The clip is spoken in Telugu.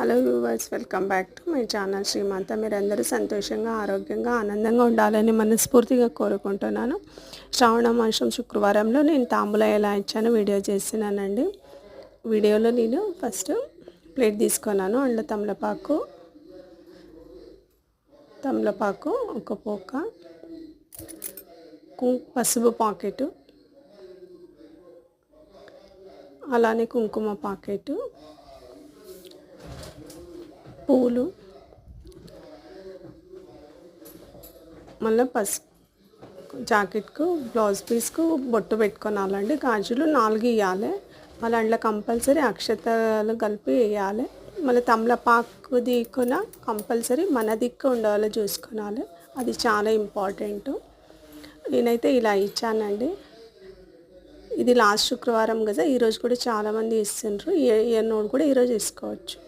Hello viewers, welcome back to my channel Srimata. మీరందరూ సంతోషంగా, ఆరోగ్యంగా, ఆనందంగా ఉండాలని మనస్ఫూర్తిగా కోరుకుంటున్నాను. శ్రావణ మాసం శుక్రవారంలో నేను తాంబూలం ఎలా ఇచ్చానో వీడియో చేస్తున్నానండి. వీడియోలో నేను ఫస్ట్ ప్లేట్ తీసుకున్నాను. అందులో తమలపాకు ఒక పోక, పసుపు పాకెట్, అలానే కుంకుమ పాకెట్, పూలు, మళ్ళీ జాకెట్కు బ్లౌజ్ పీస్కు బొట్టు పెట్టుకోవాలండి. గాజులు 4 ఇవ్వాలి. మళ్ళీ అందులో కంపల్సరీ అక్షతలు కలిపి వేయాలి. మళ్ళీ తమలపాకు దిక్కున కంపల్సరీ మన దిక్కు ఉండాలో చూసుకోవాలి. అది చాలా ఇంపార్టెంట్. నేనైతే ఇలా ఇచ్చానండి. ఇది లాస్ట్ శుక్రవారం కదా, ఈరోజు కూడా చాలామంది ఇస్తుండ్రు. ఈ నోడు కూడా ఈరోజు ఇసుకోవచ్చు.